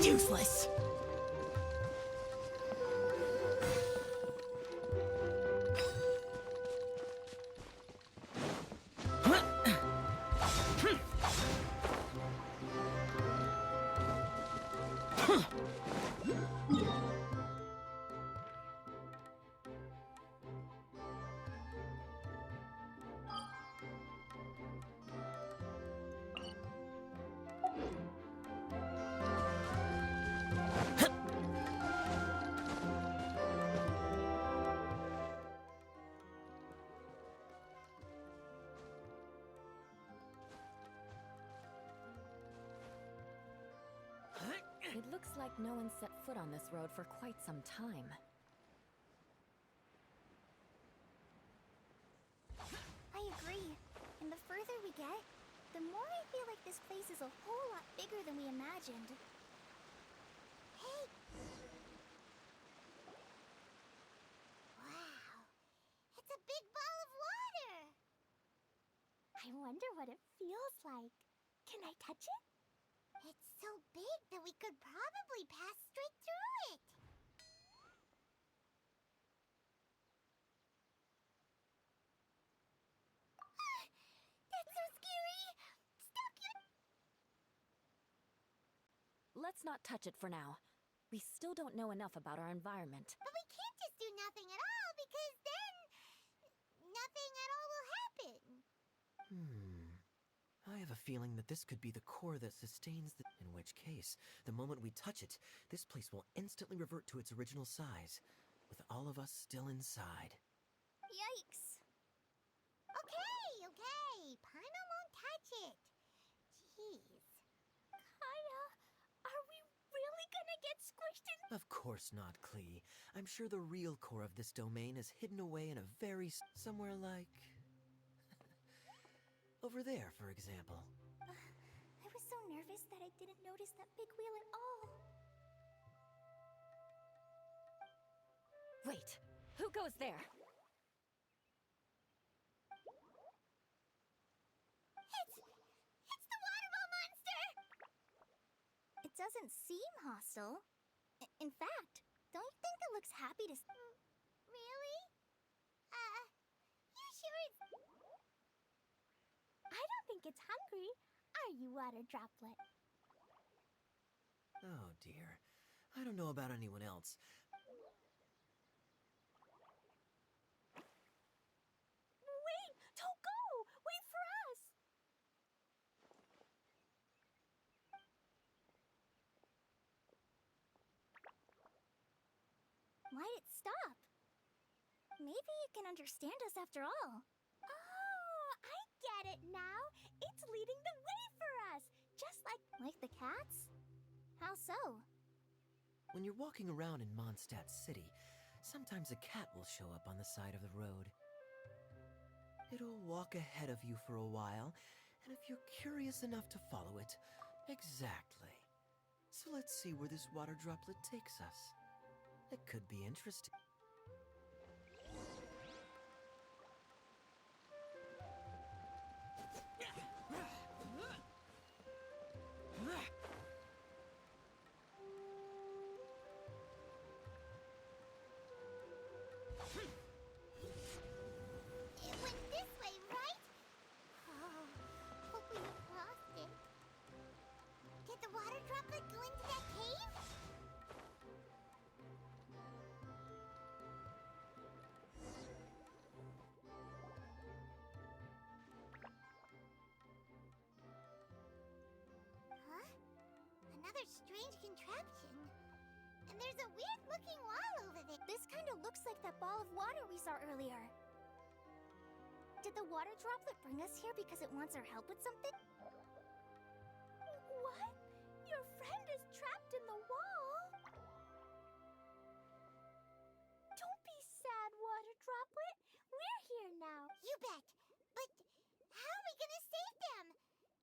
Useless! It looks like no one set foot on this road for quite some time. I agree. And the further we get, the more I feel like this place is a whole lot bigger than we imagined. Hey! Wow! It's a big ball of water! I wonder what it feels like. Can I touch it? It's so big that we could probably pass straight through it. That's so scary! Stop you! Let's not touch it for now. We still don't know enough about our environment. But we can't just do nothing at all, because then nothing at all will happen. I have a feeling that this could be the core that sustains the... In which case, the moment we touch it, this place will instantly revert to its original size, with all of us still inside. Yikes. Okay. Paimon won't touch it. Jeez. Kaya, are we really gonna get squished in? Of course not, Klee. I'm sure the real core of this domain is hidden away in a very... somewhere like... over there, for example. I was so nervous that I didn't notice that big wheel at all. Wait, who goes there? It's the waterball monster! It doesn't seem hostile. In fact, don't you think it looks happy to... Really? You sure it's... I don't think it's hungry. Are you, water droplet? Oh dear. I don't know about anyone else. Wait! Don't go! Wait for us! Why'd it stop? Maybe it can understand us after all. Oh, I get it now. It's leading the way for us. Just like the cats? How so? When you're walking around in Mondstadt City, sometimes a cat will show up on the side of the road. It'll walk ahead of you for a while, and if you're curious enough to follow it, exactly. So let's see where this water droplet takes us. It could be interesting. It went this way, right? Oh, hope we haven't lost it. Did the water droplet go into that cave? Huh? Another strange contraption. And there's a weird-looking wall over there. This kind of looks like that ball of water we saw earlier. Did the water droplet bring us here because it wants our help with something? What? Your friend is trapped in the wall? Don't be sad, water droplet. We're here now. You bet. But how are we gonna save them?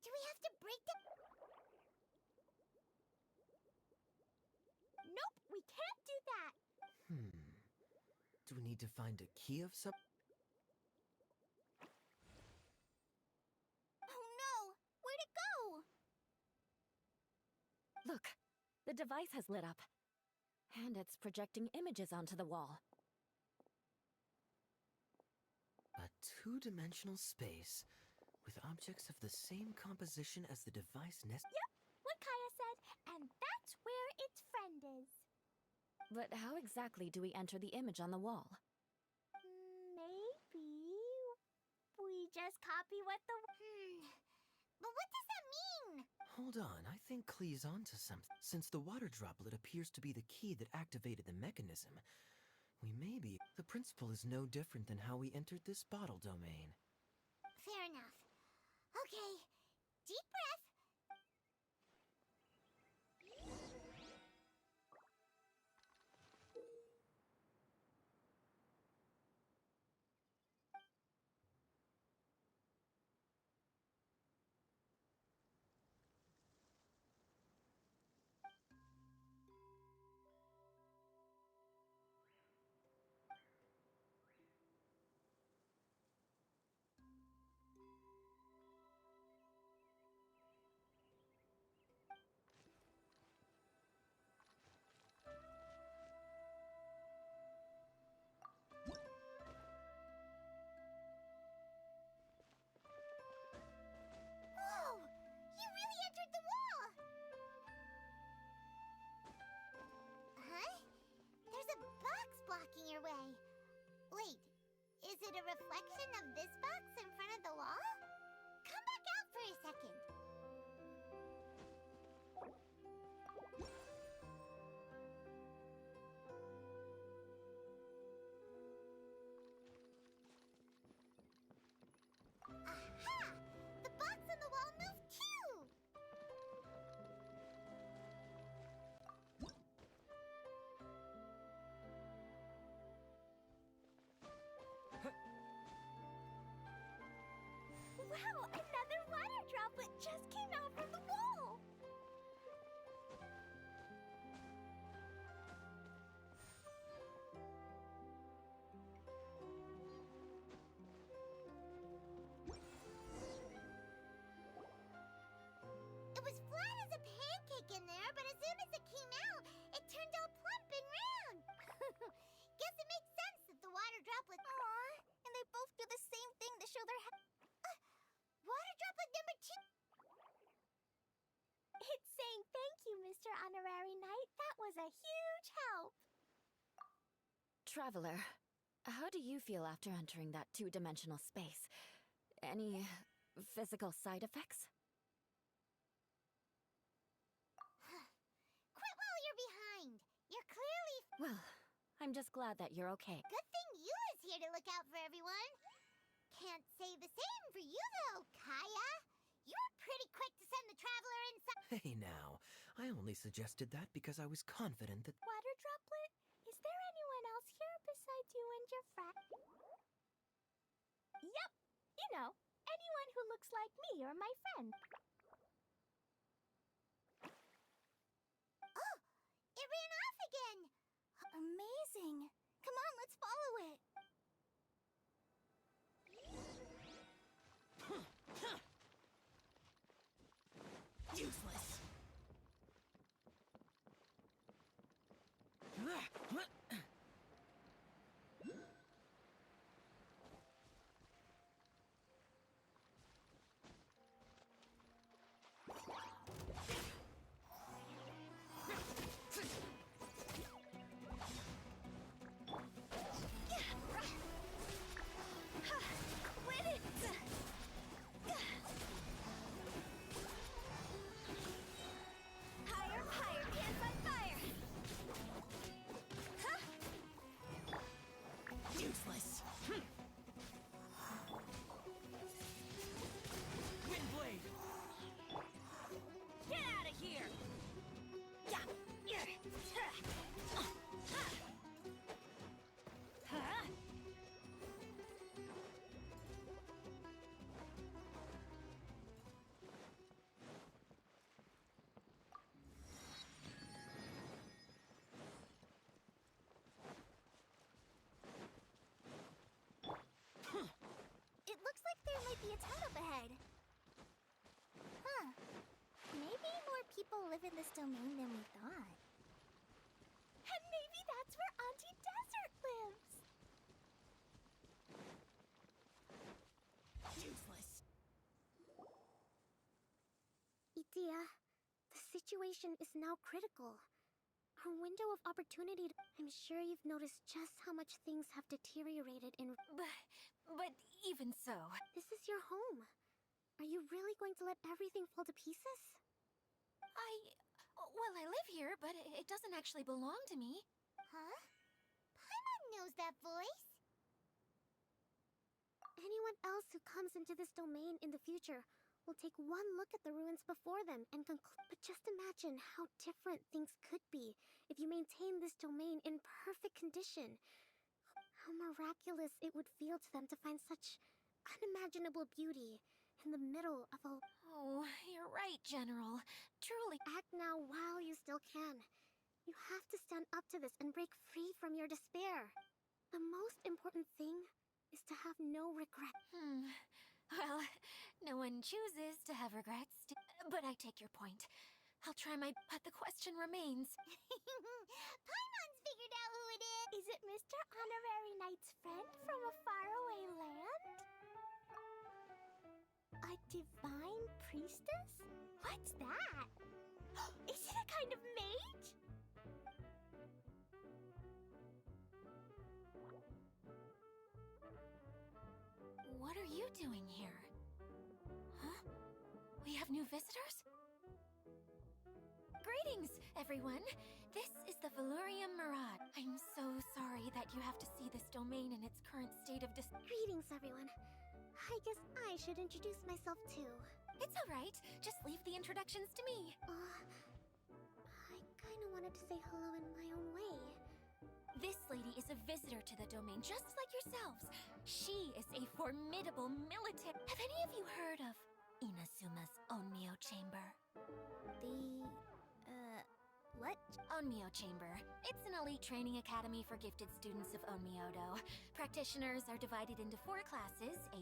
Do we have to break them? Nope, we can't do that. Do we need to find a key of some... Oh no! Where'd it go? Look, The device has lit up. And it's projecting images onto the wall. A two-dimensional space with objects of the same composition as the device nest. Yep, what Kaya said, and that's where its friend is. But how exactly do we enter the image on the wall? Maybe we just copy what the... But what does that mean? Hold on, I think Klee's onto something. Since the water droplet appears to be the key that activated the mechanism, we may be... The principle is no different than how we entered this bottle domain. Fair enough. Okay, deep breath. Whoa! You really entered the wall! Huh? There's a box blocking your way. Wait, is it a reflection of this box in front of the wall? Come back out for a second. Aha! The box on the wall moved too! Wow, another water droplet just came out from the wall! It was flat as a pancake in there, but as soon as it came out, it turned all plump and round. Guess it makes sense that the water droplet... Aww, and they both do the same thing to show their... water droplet number 2! It's saying thank you, Mr. Honorary Knight. That was a huge help. Traveler, how do you feel after entering that two-dimensional space? Any physical side effects? Quit while you're behind. You're clearly... Well, I'm just glad that you're okay. Good thing you is here to look out for everyone. Can't say the same for you, though, Kaya. You were pretty quick to send the traveler inside. Hey now, I only suggested that because I was confident that... Water droplet, is there anyone else here besides you and your friend? Yep, you know, anyone who looks like me or my friend. Oh, it ran off again. Amazing. Come on, let's follow it. Useless! Quit it! Higher, higher, hands on fire! Huh? Useless! Windblade! Get out of here! Yeah! Huh? It looks like there might be a town up ahead. Huh. Maybe more people people live in this domain than we thought. And maybe that's where Auntie Desert lives! Useless. Itia, the situation is now critical. Our window of opportunity. I'm sure you've noticed just how much things have deteriorated in. But even so... This is your home. Are you really going to let everything fall to pieces? Well, I live here, but it doesn't actually belong to me. Huh? Paimon knows that voice. Anyone else who comes into this domain in the future will take one look at the ruins before them and conclude. But just imagine how different things could be if you maintain this domain in perfect condition. How miraculous it would feel to them to find such unimaginable beauty in the middle of a... Oh, you're right, General. Truly. Act now while you still can. You have to stand up to this and break free from your despair. The most important thing is to have no regret. Well, no one chooses to have regrets, but I take your point. I'll try but the question remains. Paimon's figured out who it is! Is it Mr. Honorary Knight's friend from a faraway land? A divine priestess? What's that? Is it a kind of mage? What are you doing here? Huh? We have new visitors? Greetings, everyone! This is the Valurium Mirage. I'm so sorry that you have to see this domain in its current state of Greetings, everyone. I guess I should introduce myself too. It's alright. Just leave the introductions to me. I kinda wanted to say hello in my own way. This lady is a visitor to the domain, just like yourselves. She is a formidable military. Have any of you heard of Inazuma's Onmyo Chamber? What? Onmyo Chamber. It's an elite training academy for gifted students of Onmyodo. Practitioners are divided into 4 classes, A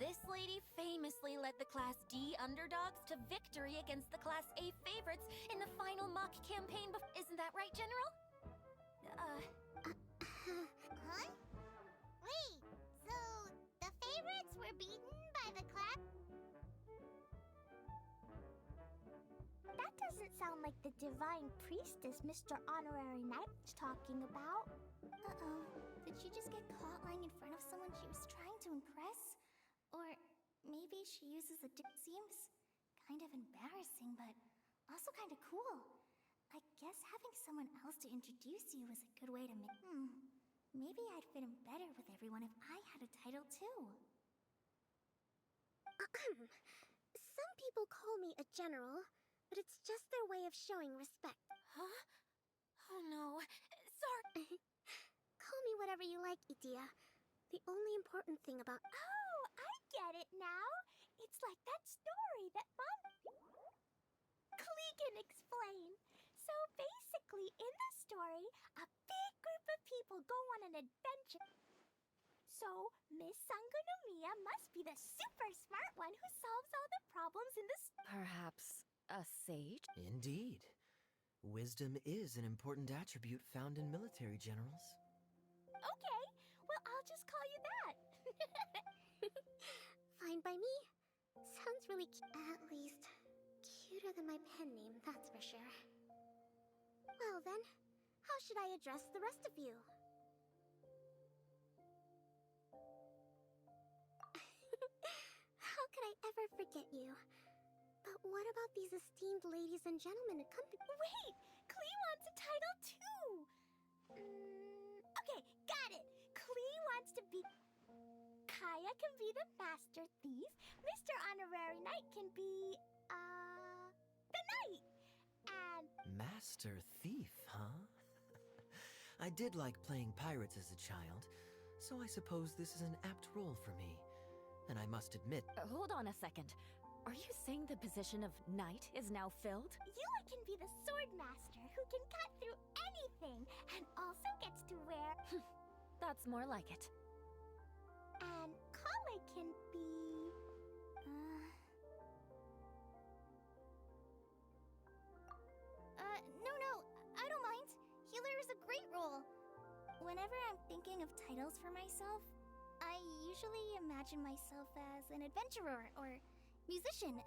This lady famously led the Class D underdogs to victory against the Class A favorites in the final mock campaign. Isn't that right, General? Huh? Wait, so the favorites were beaten by the class? That doesn't sound like the divine priestess Mr. Honorary Knight was talking about. Uh-oh. Did she just get caught lying in front of someone she was trying to impress? Or maybe she uses a seems kind of embarrassing, but also kind of cool. I guess having someone else to introduce you is a good way to make... Maybe I'd fit in better with everyone if I had a title too. Some people call me a general, but it's just their way of showing respect. Huh? Oh no. Sorry. Call me whatever you like, Itia. The only important thing about... Oh, I get it now. It's like that story that Mom... Klee can explain. So basically, in the story, a big group of people go on an adventure. So, Miss Sangonomiya must be the super smart one who solves all the problems in the Perhaps a sage? Indeed. Wisdom is an important attribute found in military generals. Okay, well, I'll just call you that. Fine by me. Sounds really at least, cuter than my pen name, that's for sure. Well then, how should I address the rest of you? How could I ever forget you? But what about these esteemed ladies and gentlemen accompanying? Wait! Klee wants a title too! Okay, got it! Klee wants to be... Kaya can be the Master Thief. Mr. Honorary Knight can be, the Knight! And... Master Thief, huh? I did like playing pirates as a child, so I suppose this is an apt role for me. And I must admit... Hold on a second. Are you saying the position of knight is now filled? Yula can be the sword master who can cut through anything and also gets to wear... That's more like it. And Kale can be... No, I don't mind. Healer is a great role. Whenever I'm thinking of titles for myself, I usually imagine myself as an adventurer or musician.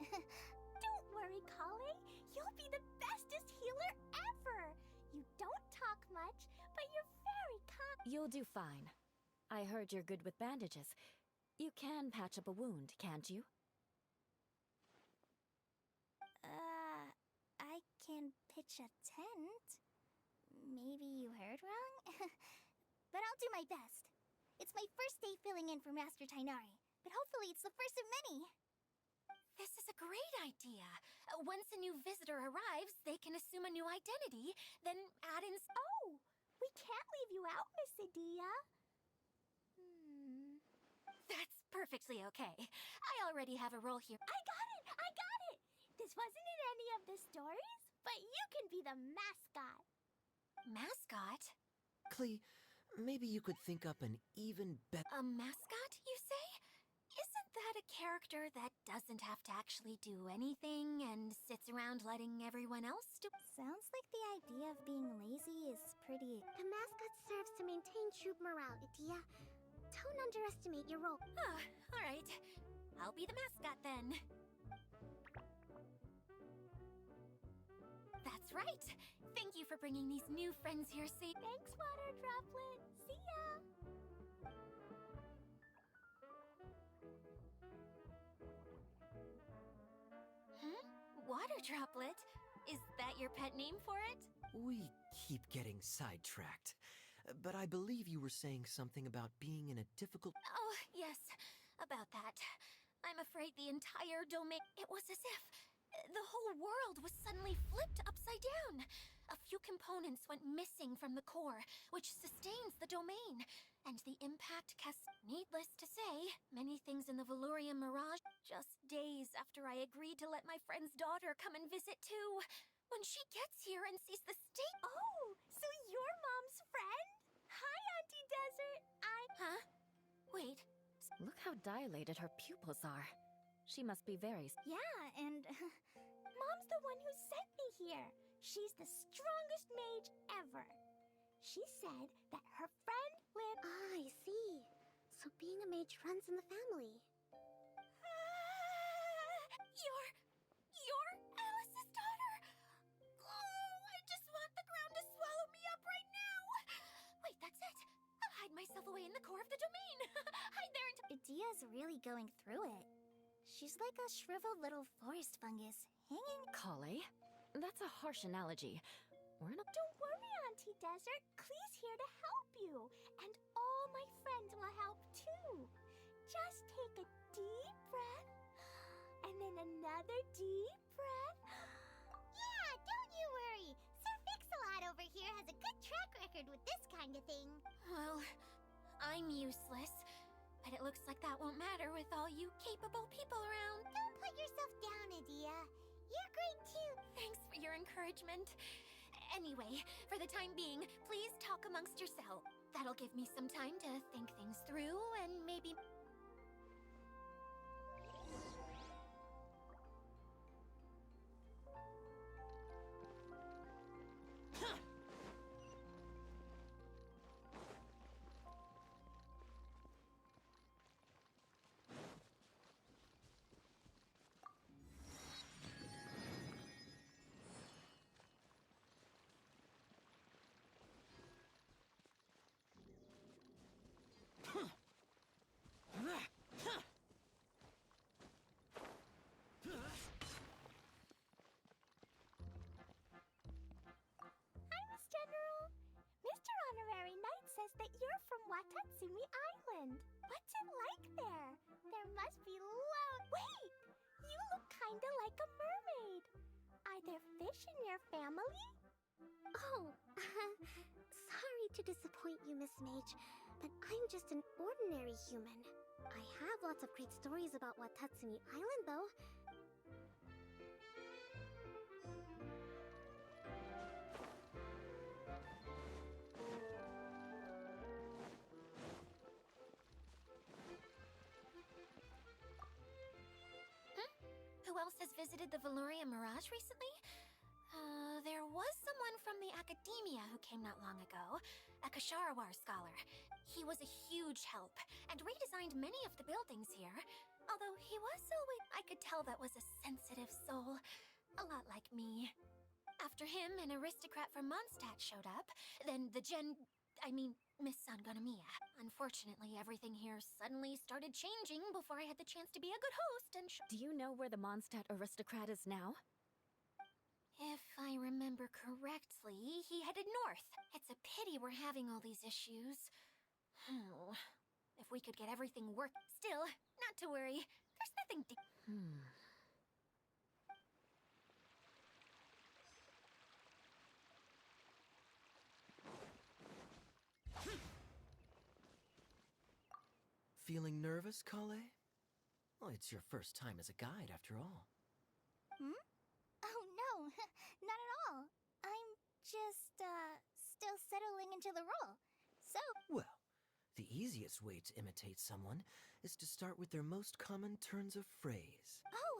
Don't worry, Kale. You'll be the bestest healer ever. You don't talk much, but you're very kind. You'll do fine. I heard you're good with bandages. You can patch up a wound, can't you? I can pitch a tent. Maybe you heard wrong? But I'll do my best. It's my first day filling in for Master Tainari, but hopefully it's the first of many. This is a great idea. Once a new visitor arrives, they can assume a new identity, then add in... Oh, we can't leave you out, Miss Adia. That's perfectly okay. I already have a role here. I got it! This wasn't in any of the stories, but you can be the mascot. Mascot? Klee, maybe you could think up an even better... A mascot, you say? Isn't that a character that doesn't have to actually do anything and sits around letting everyone else do? Sounds like the idea of being lazy is pretty... The mascot serves to maintain troop morale, Adia. Don't underestimate your role. Oh, alright. I'll be the mascot then. That's right. Thank you for bringing these new friends here safe. Thanks, Water Droplet. See ya! Water Droplet? Is that your pet name for it? We keep getting sidetracked. But I believe you were saying something about being in a difficult... Oh, yes. About that. I'm afraid the entire domain... It was as if the whole world was suddenly flipped upside down. A few components went missing from the core, which sustains the domain. And the impact cast... Needless to say, many things in the Valorium Mirage... Just days after I agreed to let my friend's daughter come and visit too. When she gets here and sees the state... Oh, so you're Mom's friend? Hi, Auntie Desert. Huh? Wait. Look how dilated her pupils are. She must be very... Yeah, and Mom's the one who sent me here. She's the strongest mage ever. She said that her friend lived... Ah, I see. So being a mage runs in the family. You're Alice's daughter? Oh, I just want the ground to swallow me up right now. Wait, that's it. I'll hide myself away in the core of the domain. Hide there until... Adia's really going through it. She's like a shriveled little forest fungus, hanging... Kale? That's a harsh analogy. We're not... Don't worry, Auntie Desert. Klee's here to help you. And all my friends will help too. Just take a deep breath. And then another deep breath. Yeah, don't you worry. Sir Fix-a-Lot over here has a good track record with this kind of thing. Well, I'm useless. But it looks like that won't matter with all you capable people around. Don't put yourself down, Adia. You're great too. Thanks for your encouragement. Anyway, for the time being, please talk amongst yourselves. That'll give me some time to think things through and maybe... Hi, Miss General. Mr. Honorary Knight says that you're from Watatsumi Island. What's it like there? There must be loads... Wait! You look kinda like a mermaid. Are there fish in your family? Oh, sorry to disappoint you, Miss Mage, but I'm just an ordinary human. I have lots of great stories about Watatsumi Island, though. Who else has visited the Valorium Mirage recently? There was from the academia who came not long ago, a Kasharawar scholar. He was a huge help and redesigned many of the buildings here. Although he was always, I could tell that was a sensitive soul, a lot like me. After him, an aristocrat from Mondstadt showed up, then Miss Sangonomiya. Unfortunately, everything here suddenly started changing before I had the chance to be a good host and Do you know where the Mondstadt aristocrat is now? If I remember correctly, he headed north. It's a pity we're having all these issues. If we could get everything work. Still, not to worry. There's nothing Feeling nervous, Kale? Well, it's your first time as a guide, after all. Oh no, not at all. I'm just, still settling into the role. So, Well, the easiest way to imitate someone is to start with their most common turns of phrase. oh,